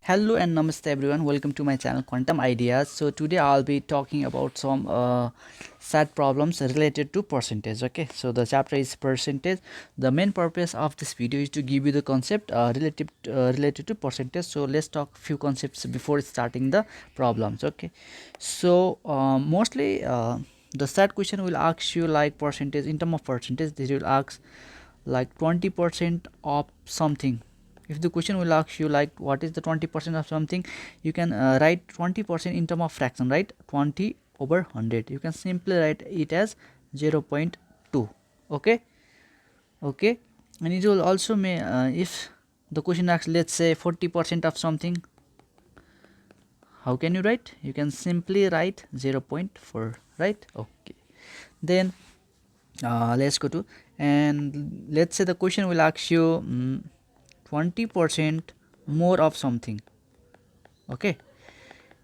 Hello and namaste everyone, welcome to my channel Quantum Ideas. So today I'll be talking about some sad problems related to percentage. Okay, so the chapter is percentage. The main purpose of this video is to give you the concept related to percentage. So let's talk few concepts before starting the problems. Okay, so mostly the sad question will ask you like percentage in terms of percentage. This will ask like 20% of something. If the question will ask you like what is the 20% of something, you can write 20% in term of fraction, right? 20 over 100, you can simply write it as 0 0.2. Okay, and it will also may if the question asks let's say 40% of something, how can you write? You can simply write 0 0.4, right? Okay, then let's go to, and let's say the question will ask you 20% more of something. Okay,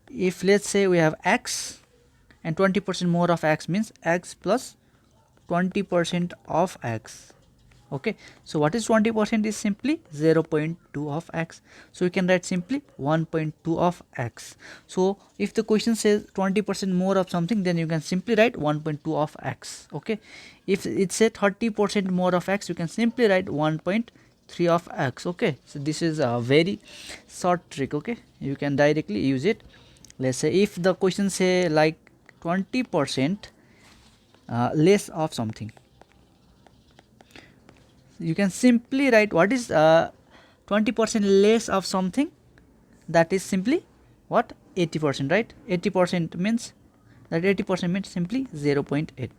if let's say we have x and 20% more of x means x plus 20% of x. Okay, so what is 20% is simply 0 0.2 of x, so you can write simply 1.2 of x. So if the question says 20% more of something, then you can simply write 1.2 of x. Okay, if it says 30% more of x, you can simply write 1.3 of x. Okay, so this is a very short trick. Okay, you can directly use it. Let's say if the question say like 20% less of something, you can simply write what is 20% less of something, that is simply what, 80%, right? 80% means that 80% means simply 0 0.8.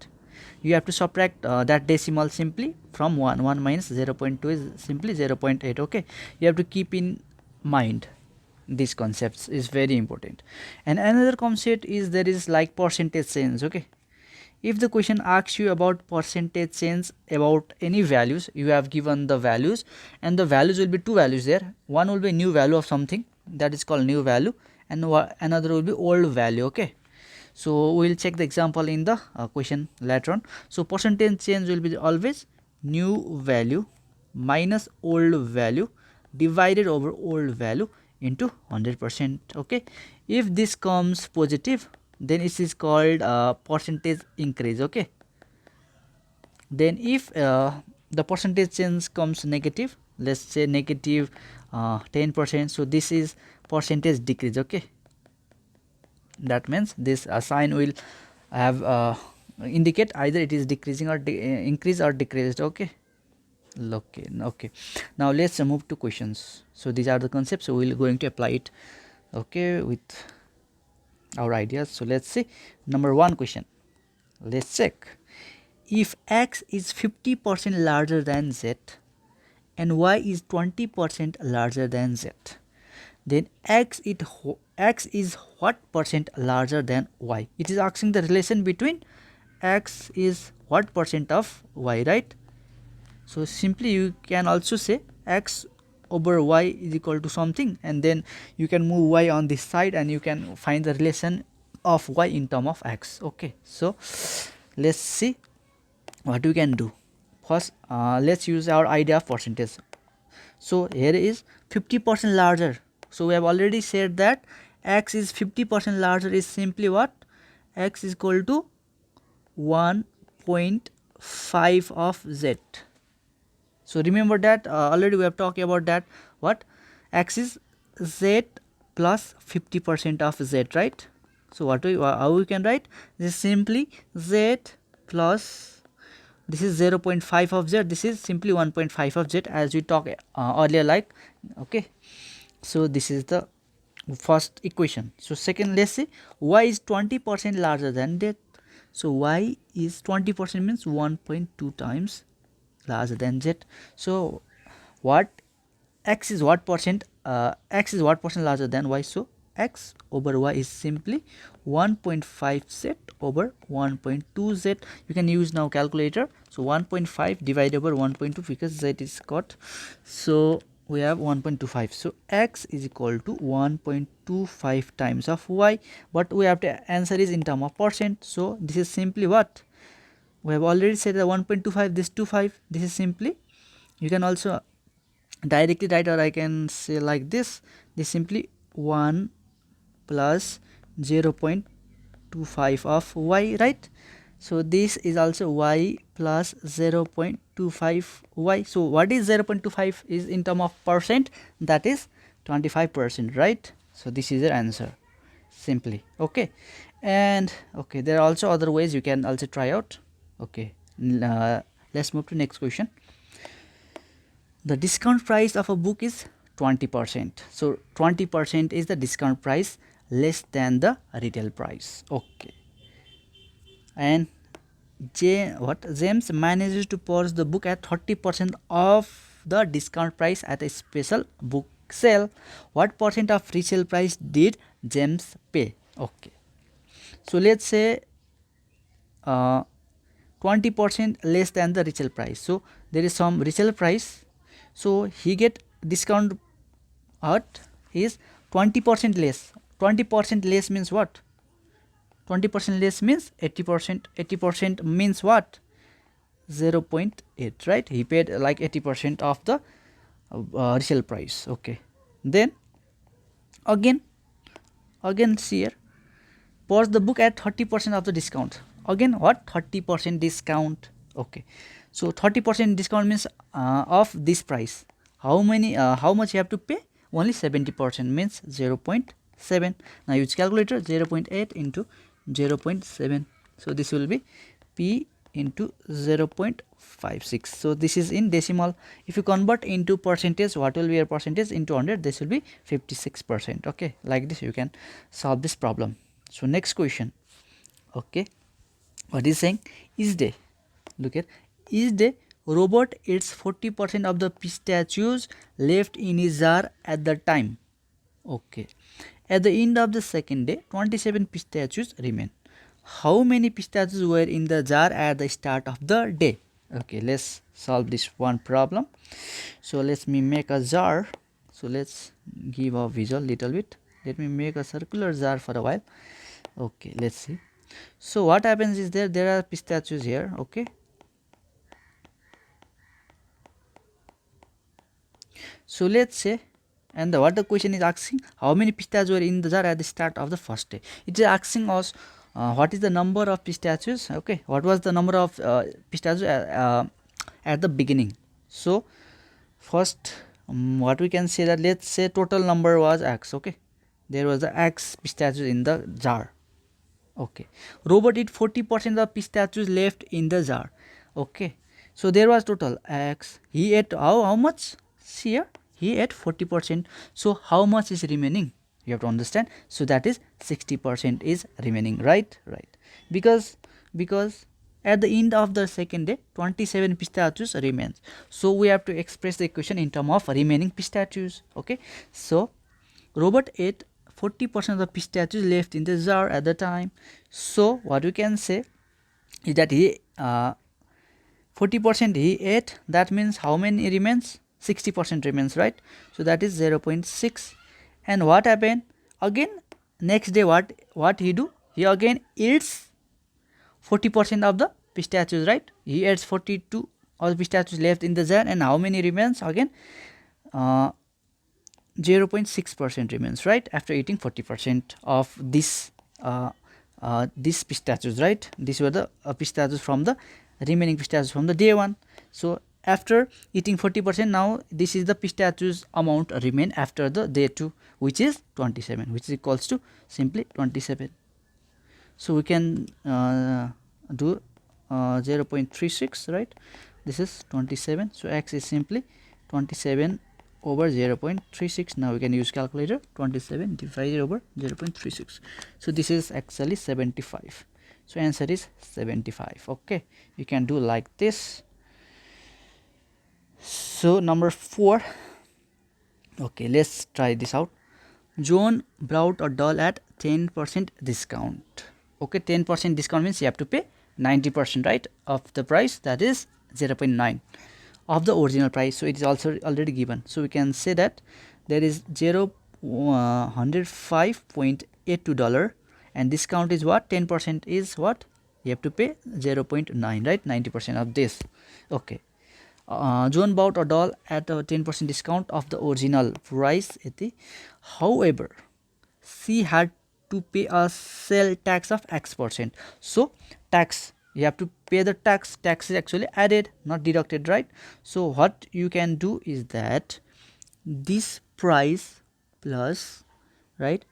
You have to subtract that decimal simply from 1 minus 0 0.2 is simply 0 0.8. Okay, you have to keep in mind these concepts is very important. And another concept is there is like percentage change. Okay, if the question asks you about percentage change about any values, you have given the values, and the values will be two values there. One will be new value of something, that is called new value, and another will be old value. Okay, so we will check the example in the question later on. So percentage change will be always new value minus old value divided over old value into 100%. Okay, if this comes positive, then it is called percentage increase. Okay, then if the percentage change comes negative, let's say negative 10%, so this is percentage decrease. Okay, that means this sign will have indicate either it is decreasing or increase or decreased. Okay, now let's move to questions. So these are the concepts, so we're going to apply it, okay, with our ideas. So let's see number one question. Let's check. If x is 50% larger than z and y is 20% larger than z, then x is what percent larger than y? It is asking the relation between x is what percent of y, right? So simply you can also say x over y is equal to something, and then you can move y on this side and you can find the relation of y in term of x. Okay, so let's see what we can do. First let's use our idea of percentage. So here is 50% larger, so we have already said that x is 50% larger is simply what, x is equal to 1.5 of z. So remember that already we have talked about that, what, x is z plus 50% of z, right? So what how we can write this, simply z plus, this is 0 0.5 of z, this is simply 1.5 of z as we talked earlier, like, okay. So this is the first equation. So second, let's say y is 20% larger than z. So y is 20% means 1.2 times larger than z. So what, x is what percent larger than y, so x over y is simply 1.5 z over 1.2 z. You can use now calculator. So 1.5 divided over 1.2 because z is cut, so we have 1.25. so x is equal to 1.25 times of y, but we have to answer is in term of percent. So this is simply what, we have already said that 1.25, this 25, this is simply, you can also directly write, or I can say like this simply 1 plus 0.25 of y, right? So this is also y plus 0.25 y. So what is 0.25 is in term of percent, that is 25%, right? So this is your answer simply. Okay, and okay, there are also other ways you can also try out. Okay, let's move to next question. The discount price of a book is 20%. So 20% is the discount price less than the retail price. Okay, and James manages to purchase the book at 30% of the discount price at a special book sale. What percent of resale price did James pay? Okay, so let's say 20% less than the retail price. So there is some retail price, so he get discount at is 20% less. 20% less means what? 20% less means 80%. 80% means what? 0.8, right? He paid like 80% of the resale price. Okay, then again see here, purchase the book at 30% of the discount. Again what? 30% discount. Okay, so 30% discount means of this price, how much you have to pay? Only 70%, means 0.7. Now use calculator. 0.8 into 0.7, so this will be p into 0.56. so this is in decimal. If you convert into percentage, what will be your percentage? Into 100, this will be 56%. Okay, like this you can solve this problem. So next question. Okay, what is saying? Each day, look at, each day Robert eats 40% of the pistachios left in his jar at the time. Okay, at the end of the second day 27 pistachios remain. How many pistachios were in the jar at the start of the day? Okay, let's solve this one problem. So let me make a jar. So let's give a visual little bit. Let me make a circular jar for a while. Okay, let's see. So what happens is there are pistachios here. Okay, so let's say, and what the question is asking, how many pistachios were in the jar at the start of the first day. It is asking us what is the number of pistachios. Okay, what was the number of pistachios at the beginning. So first, what we can say, that let's say total number was x. Okay, there was the x pistachios in the jar. Okay, Robert eat 40% of pistachios left in the jar. Okay, so there was total x. He ate how much? See here, he ate 40%. So how much is remaining? You have to understand. So that is 60% is remaining, right? Right, because at the end of the second day 27 pistachios remains. So we have to express the equation in terms of remaining pistachios. Okay, so Robert ate 40% of the pistachios left in the jar at the time. So what we can say is that he 40% he ate, that means how many remains? 60% remains, right? So that is 0.6. and what happened again? Next day what he do? He again eats 40% of the pistachios, right? He adds 42 of pistachios left in the jar, and how many remains again? 0.6% remains, right? After eating 40% of this these pistachios, right? These were the pistachios from the remaining pistachios from the day one. So after eating 40%, now this is the pistachios amount remain after the day 2, which is 27, which is equals to simply 27. So we can do 0.36, right? This is 27, so x is simply 27 over 0.36. now we can use calculator. 27 divided over 0.36, so this is actually 75. So answer is 75. Okay, you can do like this. So number 4. Okay, let's try this out. John bought a doll at 10% discount. Okay, 10% discount means you have to pay 90%, right, of the price, that is 0.9 of the original price. So it is also already given. So we can say that there is 105.82 dollar, and discount is what? 10% is what? You have to pay 0.9, right? 90% of this. Okay, John bought a doll at a 10% discount of the original price Yati. However, she had to pay a sale tax of X%. So tax, you have to pay the tax. Tax is actually added, not deducted, right? So what you can do is that this price plus, right,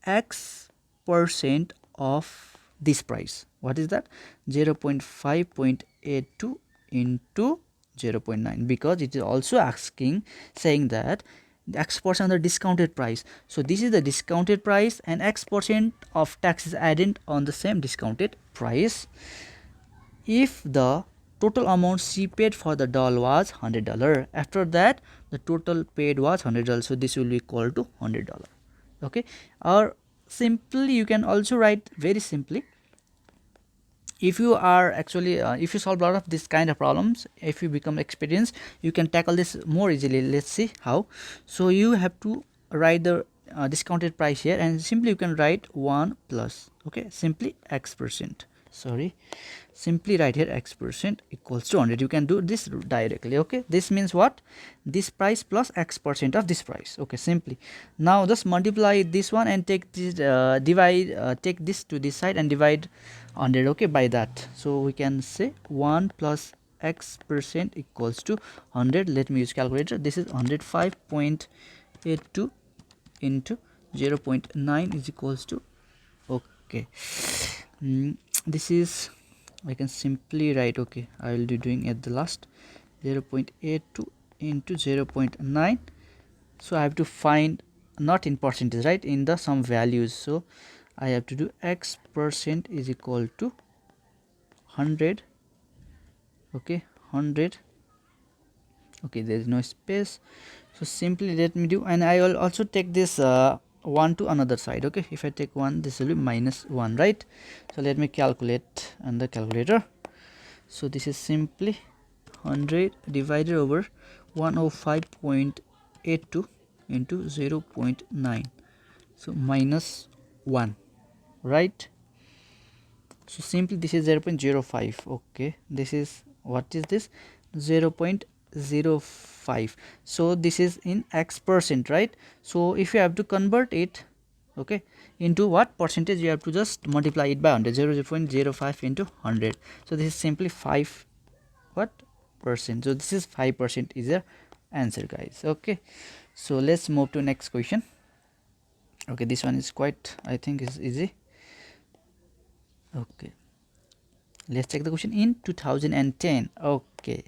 X% of this price. What is that? 0.5.82 into 0.9, because it is also asking, saying that the X% on the discounted price. So this is the discounted price and X% of tax is added on the same discounted price. If the total amount she paid for the doll was $100, after that the total paid was $100, so this will be equal to $100. Okay, or simply you can also write very simply, if you are actually if you solve a lot of this kind of problems, if you become experienced, you can tackle this more easily. Let's see how. So you have to write the discounted price here, and simply you can write 1 plus, okay, simply X%, sorry, simply write here X% equals to 100. You can do this directly. Okay, this means what? This price plus X% of this price. Okay, simply now just multiply this one and take this divide, take this to this side and divide 100, okay, by that. So we can say 1 plus X% equals to 100. Let me use calculator. This is 105.82 into 0.9 is equals to, okay, this is, I can simply write, okay, I will be doing at the last, 0.82 into 0.9. so I have to find, not in percentage, right, in the some values. So I have to do X% is equal to 100, okay, 100, okay, there is no space, so simply let me do, and I will also take this 1 to another side. Okay, if I take 1, this will be minus 1, right? So let me calculate on the calculator. So this is simply 100 divided over 105.82 into 0.9, so minus 1, right? So simply this is 0.05. okay, this is, what is this? 0.05. so this is in X%, right? So if you have to convert it, okay, into what percentage, you have to just multiply it by 100. 0.05 into 100, so this is simply 5 what percent. So this is 5% is the answer, guys. Okay, so let's move to next question. Okay, this one is quite, I think, is easy. Okay, let's check the question. In 2010, okay,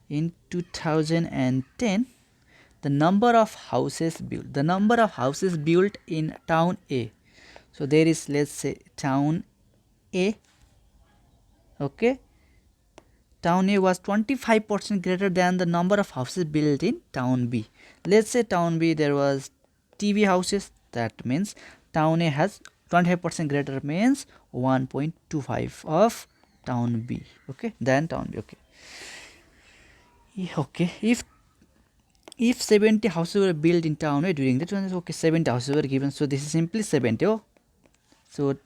in 2010, the number of houses built, in town A. So there is, let's say, town A, okay, town A was 25% greater than the number of houses built in town B. Let's say town B there was TV houses, that means town A has 25% greater, means 1.25 of town B, okay, than town B. Okay, okay, if 70 houses were built in town A during that one, okay, 70 houses were given, so this is simply 70. Oh, so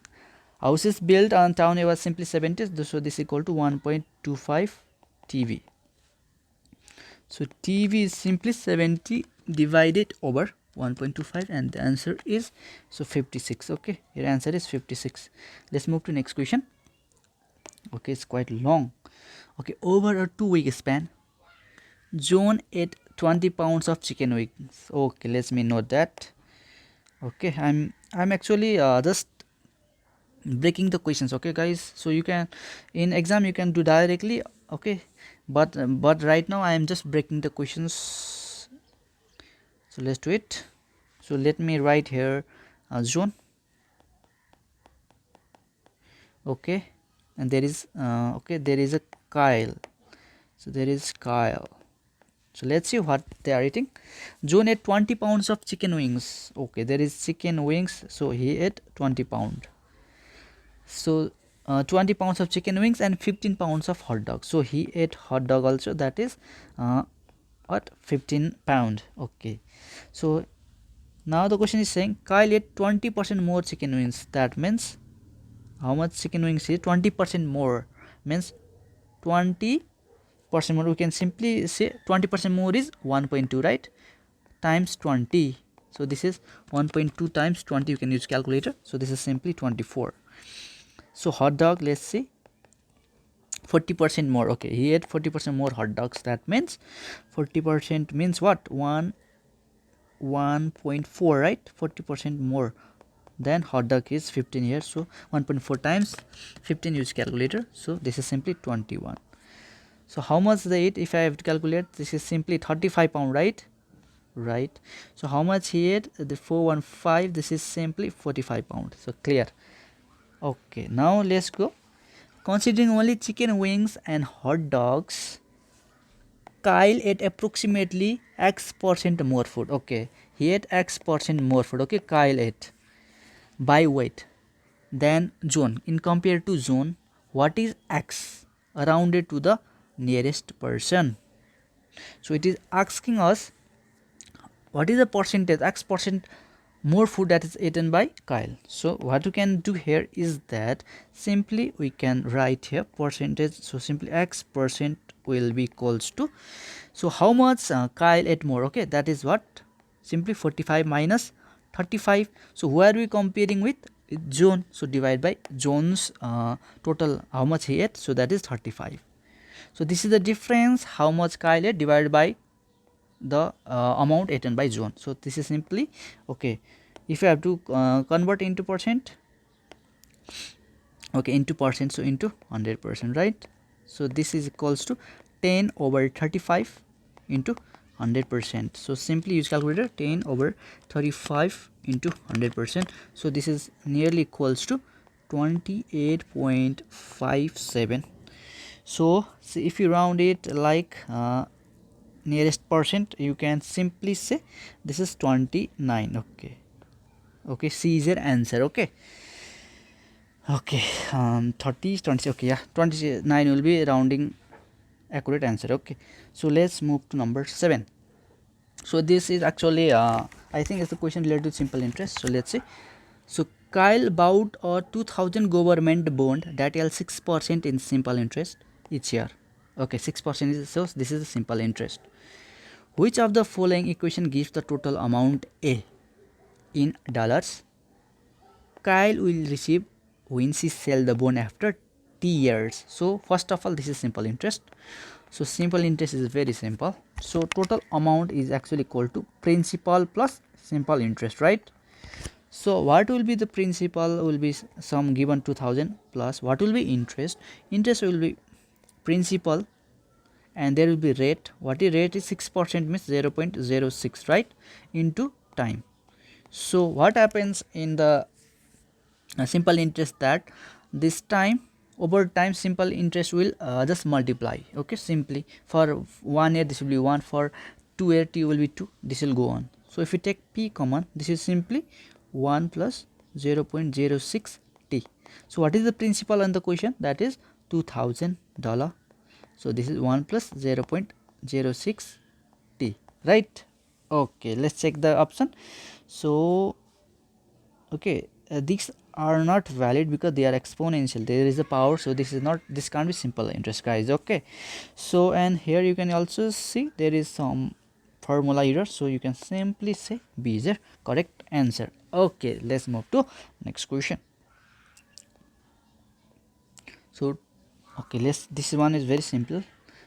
houses built on town A was simply 70, so this is equal to 1.25 TV. So TV is simply 70 divided over 1.25, and the answer is, so 56. Okay, your answer is 56. Let's move to next question. Okay, it's quite long. Okay, over a 2-week span, John ate 20 pounds of chicken wings. Okay, let me note that. Okay, I'm actually just breaking the questions, okay, guys. So you can, in exam you can do directly, okay, but right now I am just breaking the questions. So let's do it. So let me write here John, okay, and there is okay, there is a Kyle. So there is Kyle. So let's see what they are eating. John ate 20 pounds of chicken wings. Okay, there is chicken wings, so he ate 20 pounds. So 20 pounds of chicken wings and 15 pounds of hot dog. So he ate hot dog also, that is what, 15 pound. Okay, so now the question is saying Kyle ate 20% more chicken wings. That means how much chicken wings is 20% more, means 20 20% more, we can simply say 20% more is 1.2, right, times 20. So this is 1.2 times 20, you can use calculator. So this is simply 24. So hot dog, let's see, 40% more. Okay, he had 40% more hot dogs. That means 40% means what? 1.4, right? 40% more than hot dog is 15 here. So 1.4 times 15, use calculator. So this is simply 21. So how much they eat? If I have to calculate, this is simply 35 pound, right? Right. So how much he ate? The 415. This is simply 45 pound. So clear. Okay, now let's go. Considering only chicken wings and hot dogs, Kyle ate approximately X% more food. Okay, he ate X% more food. Okay, Kyle ate by weight than John. In compared to John, what is X? Rounded to the nearest person. So it is asking us what is the percentage, X% more food that is eaten by Kyle. So what we can do here is that simply we can write here percentage. So simply X% will be equals to, so how much Kyle ate more? Okay, that is what, simply 45 minus 35. So who are we comparing with? John. So divide by John's total, how much he ate, so that is 35. So this is the difference, how much Kyle ate divided by the amount eaten by John. So this is simply, okay, if you have to convert into percent, okay, into percent, so into 100%, right? So this is equals to 10 over 35 into 100%. So simply use calculator, 10 over 35 into 100%. So this is nearly equals to 28.57. So if you round it like nearest percent, you can simply say this is 29. Okay, okay, C is your answer. Okay, okay, 30, 20, okay, yeah, 29 will be rounding accurate answer. Okay, so let's move to number 7. So this is actually I think it's a question related to simple interest. So let's see. So Kyle bought a 2000 government bond that yields 6% in simple interest each year. Okay, 6% is, so this is a simple interest. Which of the following equation gives the total amount A in dollars Kyle will receive when she sell the bond after T years? So first of all, this is simple interest. So simple interest is very simple. So total amount is actually equal to principal plus simple interest, right? So what will be the principal? Will be some given 2000 plus what will be interest? Interest will be principal and there will be rate. What is rate? Is 6% means 0.06, right, into time. So what happens in the simple interest, that this time over time simple interest will just multiply. Okay, simply for 1 year this will be 1, for 2 year t will be 2, this will go on. So if you take p common, this is simply 1 plus 0.06 t. So what is the principal on the question? That is $2000. So this is 1 plus 0.06 t, right? Okay, let's check the option. So okay, these are not valid because they are exponential, there is a power, so this is not, this can't be simple interest, guys. Okay, so and here you can also see there is some formula error, so you can simply say B is the correct answer. Okay, let's move to next question. So okay, this one is very simple.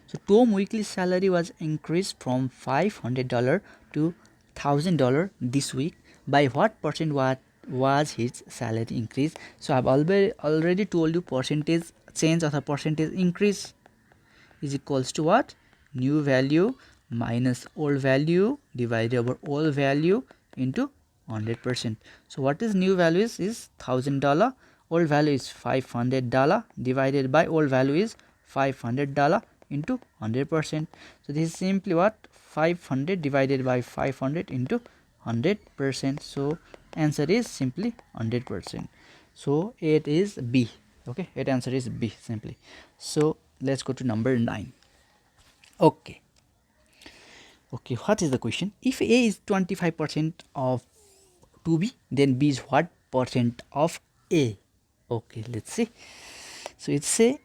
So Tom weekly salary was increased from $500 to $1000 this week. By what percent was his salary increase? So I've already told you percentage change or the percentage increase is equals to what? New value minus old value divided over old value into 100%. So what is new value is $1000, old value is $500 divided by old value is $500 into 100%. So this is simply what? 500 divided by 500 into 100%. So answer is simply 100%. So it is B. Okay, it answer is B simply. So let's go to number 9. Okay, okay, what is the question? If A is 25% of 2B, then B is what percent of A? Okay, let's see. So it's say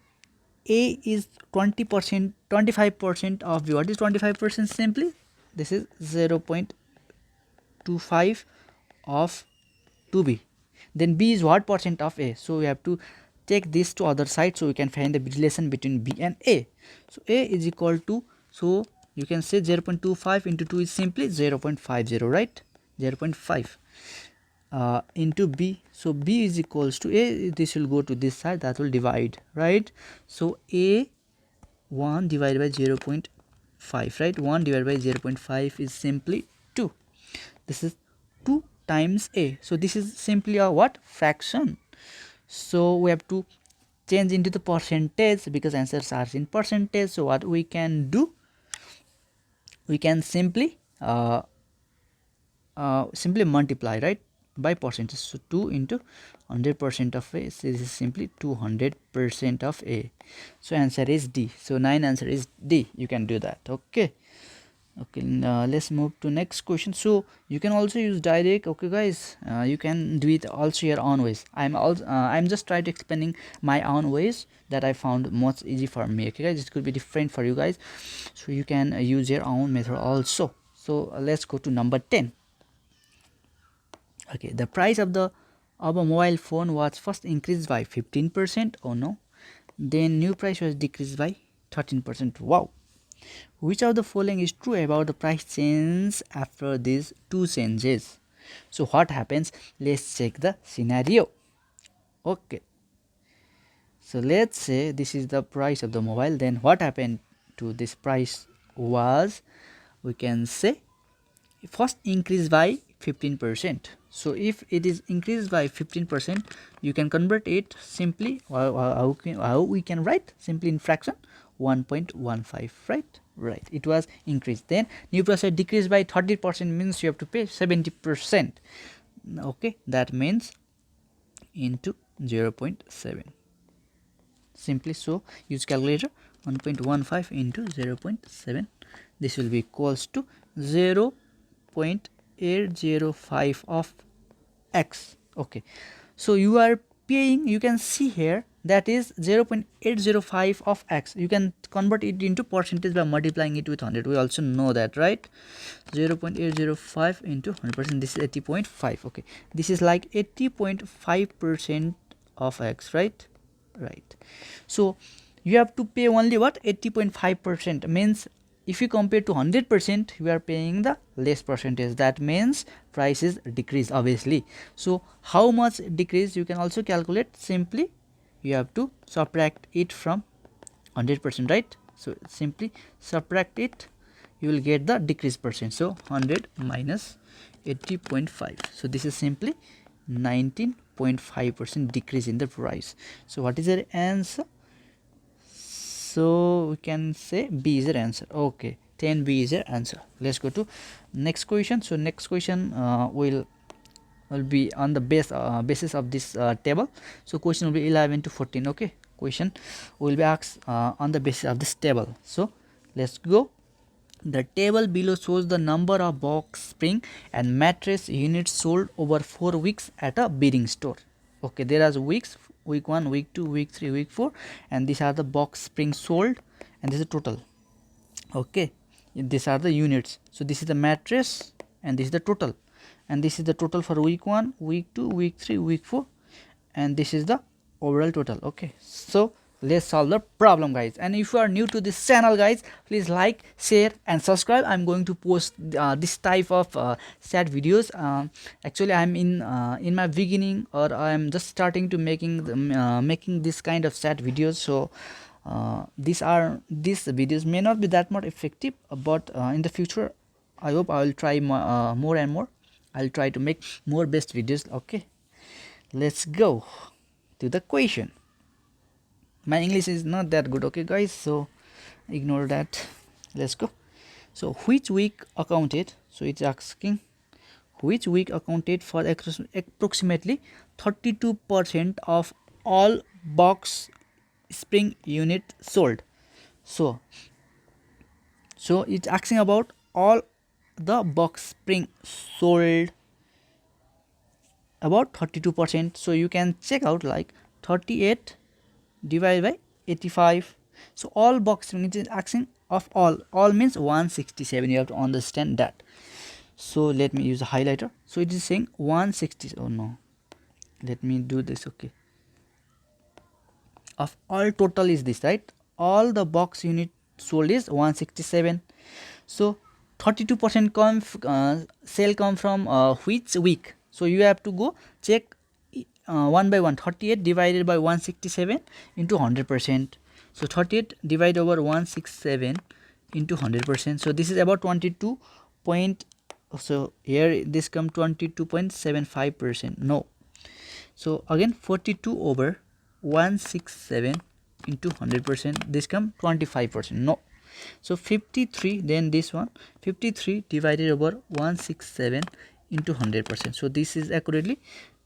A is 20%, 25% of B. What is 25%? Simply this is 0.25 of 2B. Then B is what percent of A? So we have to take this to other side, so we can find the relation between B and A. So A is equal to, so you can say 0.25 into 2 is simply 0.50, right? 0.5 into B. So B is equals to A, this will go to this side, that will divide, right? So A 1 divided by 0.5, right? 1 divided by 0.5 is simply 2. This is 2 times A. So this is simply a what? Fraction. So we have to change into the percentage because answers are in percentage. So what we can do, we can simply simply multiply, right, by percentage. So 2 into 100% of A, so this is simply 200% of A. So answer is D. So 9 answer is D. You can do that. Okay. Okay, let's move to next question. So you can also use direct. Okay guys, you can do it also your own ways. I'm just trying to explaining my own ways that I found much easy for me. Okay guys, it could be different for you guys, so you can use your own method also. So let's go to number 10. Okay, the price of a mobile phone was first increased by 15%. Oh no. Then new price was decreased by 13%. Wow. Which of the following is true about the price change after these two changes? So what happens? Let's check the scenario. Okay. So let's say this is the price of the mobile. Then what happened to this price was, we can say, first increase by 15%. So if it is increased by 15%, you can convert it simply, how we can write simply in fraction, 1.15, right? Right, it was increased. Then new price decreased by 30%, means you have to pay 70%. Okay, that means into 0.7 simply. So use calculator, 1.15 into 0.7, this will be equals to 0.805 of x. Okay, so you are paying, you can see here, that is 0.805 of x. You can convert it into percentage by multiplying it with 100. We also know that, right? 0.805 into 100%, this is 80.5. okay, this is like 80.5% of x, right? Right. So you have to pay only what? 80.5%, means if you compare to 100%, you are paying the less percentage. That means price is decreased, obviously. So how much decrease you can also calculate. Simply you have to subtract it from 100%, right? So simply subtract it, you will get the decrease percent. So 100 minus 80.5, so this is simply 19.5% decrease in the price. So what is the answer? So we can say B is the answer. Okay, 10B is the answer. Let's go to next question. So next question will be on the basis of this table. So question will be 11 to 14. Okay, question will be asked on the basis of this table. So let's go. The table below shows the number of box spring and mattress units sold over 4 weeks at a bedding store. Okay, there are weeks: week 1, week 2, week 3, week 4, and these are the box springs sold, and this is total. Okay, these are the units. So this is the mattress and this is the total, and this is the total for week 1, week 2, week 3, week 4, and this is the overall total. Okay, so let's solve the problem, guys. And if you are new to this channel, guys, please like, share and subscribe. I'm going to post this type of sad videos. Actually I'm in my beginning, or I'm just starting to making this kind of sad videos. So these videos may not be that much effective, but in the future I hope I will try more and more. I'll try to make more best videos. Okay, let's go to the question. My English is not that good, okay guys, so ignore that. Let's go. So which week accounted, so it's asking which week accounted for approximately 32% of all box spring unit sold. So it's asking about all the box spring sold, about 32%. So you can check out like 38 divided by 85. So all box units is asking of all means 167. You have to understand that. So let me use a highlighter. So it is saying 160. Oh no, let me do this. Okay, of all total is this, right? All the box unit sold is 167. So 32% sale come from which week? So you have to go check one by one. 38 divided by 167 into 100%. So 38 divided over 167 into 100%. So this is about 22 point. So here this come 22.75%. No. So again 42 over 167 into 100%. This come 25%. No. So 53, then this one 53 divided over 167 into 100%. So this is accurately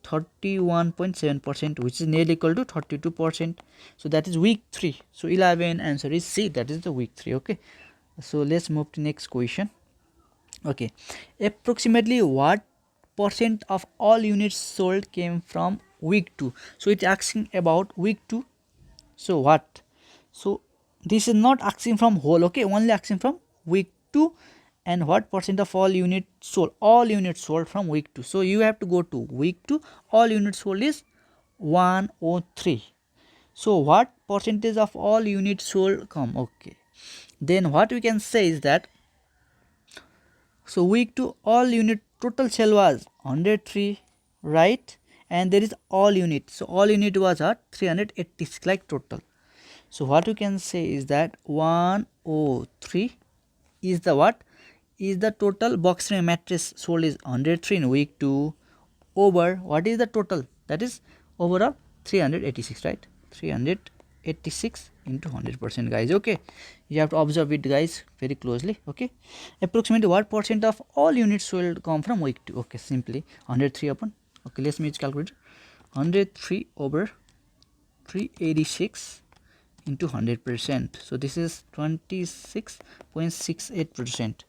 31.7%, which is nearly equal to 32%. So that is week 3. So 11 answer is C, that is the week 3. Okay, so let's move to next question. Okay, approximately what percent of all units sold came from week 2? So it's asking about week 2. So what? So this is not asking from whole, okay, only asking from week 2. And what percent of all units sold? All units sold from week 2. So you have to go to week 2. All units sold is 103. So what percentage of all units sold come? Okay, then what we can say is that, so week 2 all unit total sale was 103, right? And there is all unit, so all unit was at 386 like total. So what we can say is that 103 is the what? Is the total box frame mattress sold is 103 in week 2 over what is the total? That is overall 386, right? 386 into 100%, guys. Okay, you have to observe it, guys, very closely. Okay, approximately what percent of all units sold come from week 2? Okay, simply 103 upon, okay, let's use calculator. 103 over 386 into 100%. So this is 26.68%.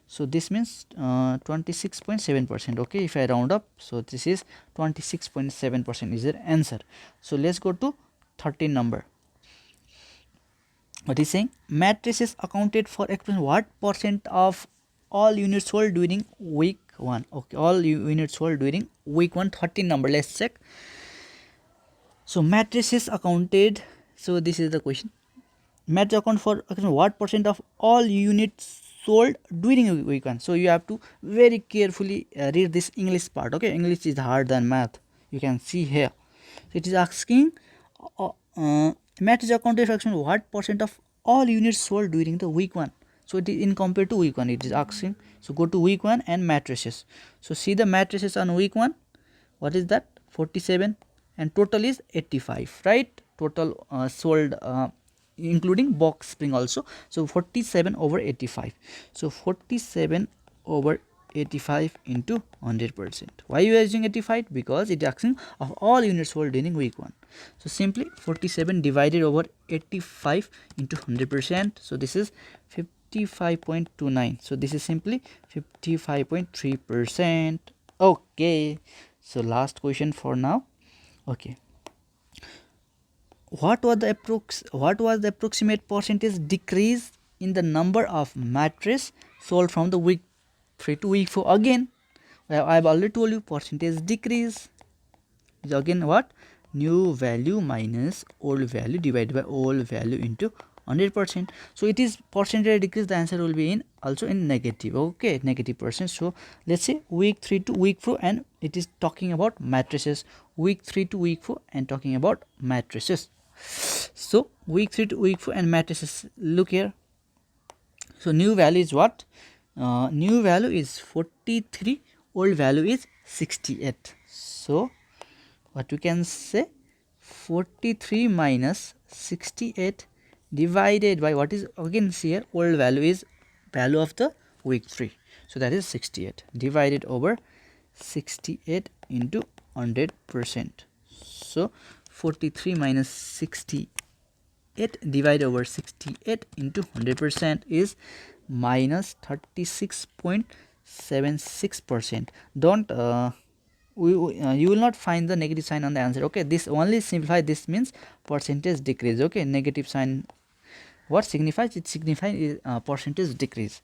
So this means 26.7%. Okay, if I round up, so this is 26.7% is their answer. So let's go to 13 number. What is saying? Mattresses accounted for what percent of all units sold during week 1? Okay, all units sold during week 1. 13 number, let's check. So mattresses accounted, so this is the question. Mattress account for what percent of all units sold during week 1? So you have to very carefully read this English part. Okay, English is harder than math. You can see here. So it is asking mattress accounted for what percent of all units sold during the week 1. So it is in compared to week 1 it is asking. So go to week 1 and mattresses. So see the mattresses on week 1. What is that? 47 and total is 85, right? Total sold including box spring also. So 47 over 85. So 47 over 85 into 100%. Why you are using 85? Because it is asking of all units sold during week 1. So simply 47 divided over 85 into 100%. So this is 55.29. So this is simply 55.3%. Okay, so last question for now. Okay, what was the approximate percentage decrease in the number of mattress sold from the week 3 to week 4? Again, I have already told you percentage decrease is again what? New value minus old value divided by old value into 100%. So it is percentage decrease, the answer will be in also in negative. Okay, negative percent. So let's say week 3 to week 4 and it is talking about mattresses. Week 3 to week 4 and talking about mattresses. So week 3 to week 4 and mattresses, look here. So new value is what? New value is 43, old value is 68. So what we can say, 43 minus 68 divided by what is again here, old value is value of the week 3. So that is 68 divided over 68 into 100%. So 43 minus 68 divided over 68 into 100% is minus 36.76%. Don't you will not find the negative sign on the answer. Okay, this only simplify, this means percentage decrease. Okay, negative sign, what signifies? It signifies percentage decrease.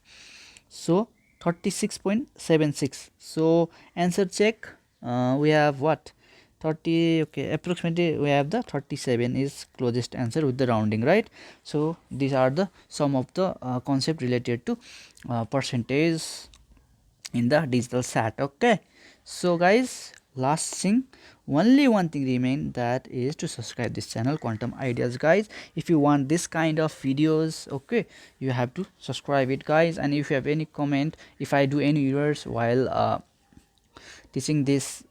So 36.76. so answer check, we have what, 30. Okay, approximately we have the 37 is closest answer with the rounding, right? So these are the some of the concept related to percentage in the digital SAT. Okay, so guys, last thing, only one thing remain, that is to subscribe this channel Quantum Ideas, guys. If you want this kind of videos, okay, you have to subscribe it, guys. And if you have any comment, if I do any errors while teaching this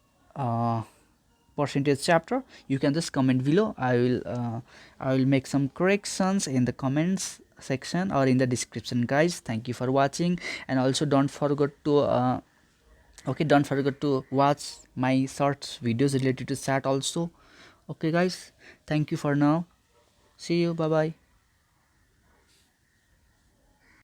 percentage chapter, you can just comment below. I will make some corrections in the comments section or in the description, guys. Thank you for watching, and also don't forget to okay, don't forget to watch my shorts videos related to SAT also. Okay guys, thank you for now, see you, bye bye.